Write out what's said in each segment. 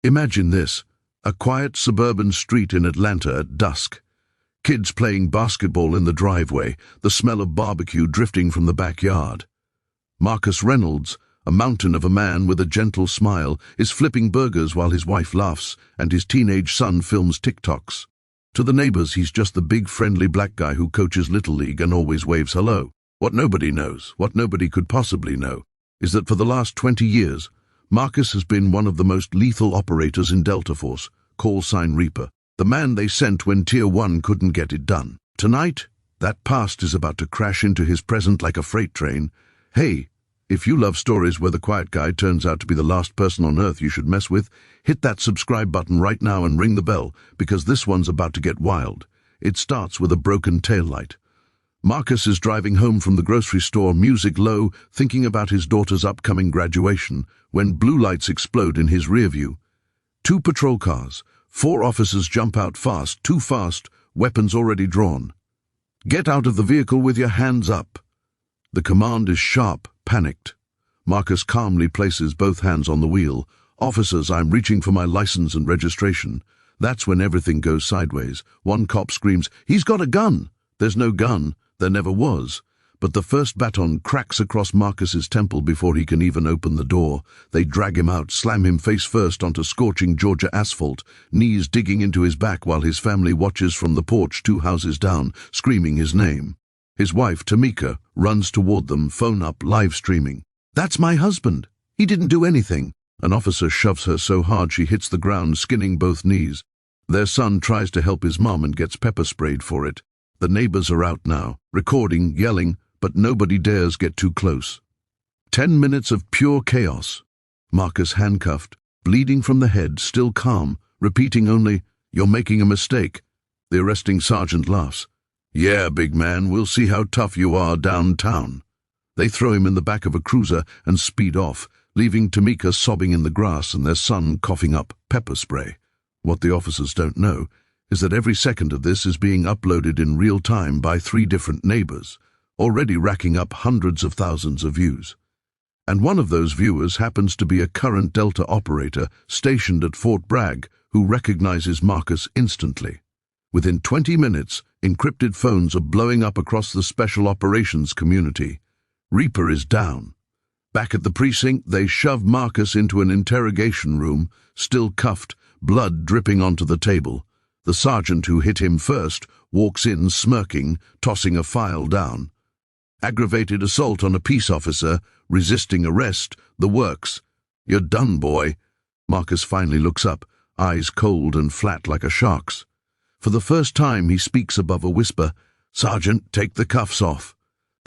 Imagine this, a quiet suburban street in Atlanta at dusk. Kids playing basketball in the driveway, the smell of barbecue drifting from the backyard. Marcus Reynolds, a mountain of a man with a gentle smile, is flipping burgers while his wife laughs and his teenage son films TikToks. To the neighbors, he's just the big friendly black guy who coaches Little League and always waves hello. What nobody knows, what nobody could possibly know, is that for the last 20 years, Marcus has been one of the most lethal operators in Delta Force, call sign Reaper, the man they sent when Tier 1 couldn't get it done. Tonight, that past is about to crash into his present like a freight train. Hey, if you love stories where the quiet guy turns out to be the last person on earth you should mess with, hit that subscribe button right now and ring the bell, because this one's about to get wild. It starts with a broken taillight. Marcus is driving home from the grocery store, music low, thinking about his daughter's upcoming graduation, when blue lights explode in his rear view. 2 patrol cars, 4 officers jump out fast, too fast, weapons already drawn. Get out of the vehicle with your hands up. The command is sharp, panicked. Marcus calmly places both hands on the wheel. Officers, I'm reaching for my license and registration. That's when everything goes sideways. One cop screams, he's got a gun. There's no gun. There never was. But the first baton cracks across Marcus's temple before he can even open the door. They drag him out, slam him face first onto scorching Georgia asphalt, knees digging into his back while his family watches from the porch 2 houses down, screaming his name. His wife, Tamika, runs toward them, phone up, live streaming. That's my husband. He didn't do anything. An officer shoves her so hard she hits the ground, skinning both knees. Their son tries to help his mom and gets pepper sprayed for it. The neighbors are out now, recording, yelling, but nobody dares get too close. 10 minutes of pure chaos. Marcus handcuffed, bleeding from the head, still calm, repeating only, "You're making a mistake." The arresting sergeant laughs. "Yeah, big man, we'll see how tough you are downtown." They throw him in the back of a cruiser and speed off, leaving Tamika sobbing in the grass and their son coughing up pepper spray. What the officers don't know is that every second of this is being uploaded in real time by 3 different neighbors, already racking up hundreds of thousands of views. And one of those viewers happens to be a current Delta operator stationed at Fort Bragg who recognizes Marcus instantly. Within 20 minutes, encrypted phones are blowing up across the special operations community. Reaper is down. Back at the precinct, they shove Marcus into an interrogation room, still cuffed, blood dripping onto the table. The sergeant who hit him first walks in smirking, tossing a file down. Aggravated assault on a peace officer, resisting arrest, the works. "You're done, boy." Marcus finally looks up, eyes cold and flat like a shark's. For the first time he speaks above a whisper, "Sergeant, take the cuffs off."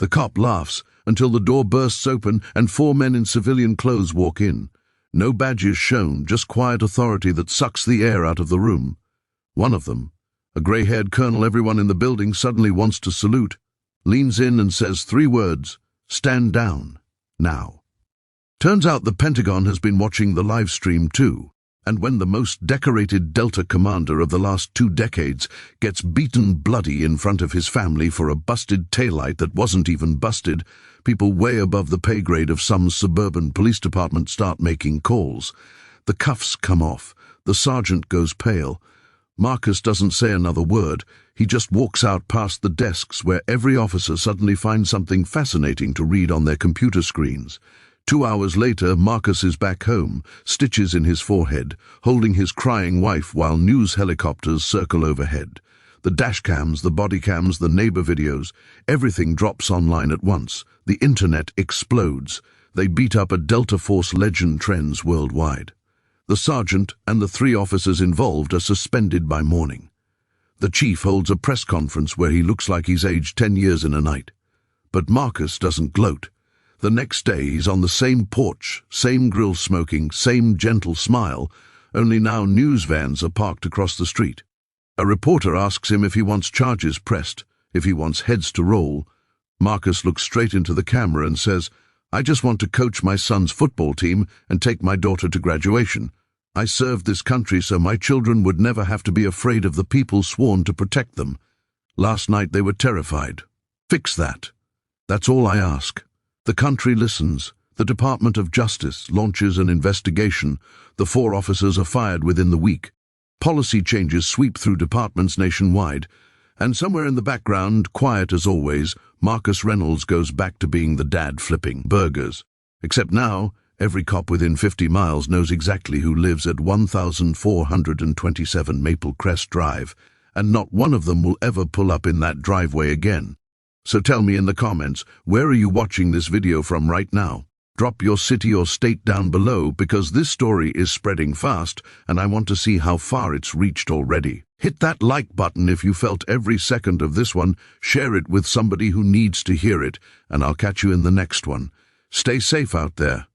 The cop laughs until the door bursts open and 4 men in civilian clothes walk in. No badges shown, just quiet authority that sucks the air out of the room. One of them, a gray-haired colonel everyone in the building suddenly wants to salute, leans in and says 3 words, "Stand down, now." Turns out the Pentagon has been watching the live stream too, and when the most decorated Delta commander of the last 2 decades gets beaten bloody in front of his family for a busted taillight that wasn't even busted, people way above the pay grade of some suburban police department start making calls. The cuffs come off, the sergeant goes pale. Marcus doesn't say another word. He just walks out past the desks where every officer suddenly finds something fascinating to read on their computer screens. 2 hours later, Marcus is back home, stitches in his forehead, holding his crying wife while news helicopters circle overhead. The dash cams, the body cams, the neighbor videos, everything drops online at once. The internet explodes. They beat up a Delta Force legend trends worldwide. The sergeant and the 3 officers involved are suspended by morning. The chief holds a press conference where he looks like he's aged 10 years in a night. But Marcus doesn't gloat. The next day he's on the same porch, same grill smoking, same gentle smile, only now news vans are parked across the street. A reporter asks him if he wants charges pressed, if he wants heads to roll. Marcus looks straight into the camera and says, "I just want to coach my son's football team and take my daughter to graduation. I served this country so my children would never have to be afraid of the people sworn to protect them. Last night they were terrified. Fix that. That's all I ask." The country listens. The Department of Justice launches an investigation. The 4 officers are fired within the week. Policy changes sweep through departments nationwide. And somewhere in the background, quiet as always, Marcus Reynolds goes back to being the dad flipping burgers. Except now, every cop within 50 miles knows exactly who lives at 1427 Maple Crest Drive, and not one of them will ever pull up in that driveway again. So tell me in the comments, where are you watching this video from right now? Drop your city or state down below, because this story is spreading fast and I want to see how far it's reached already. Hit that like button if you felt every second of this one, share it with somebody who needs to hear it, and I'll catch you in the next one. Stay safe out there.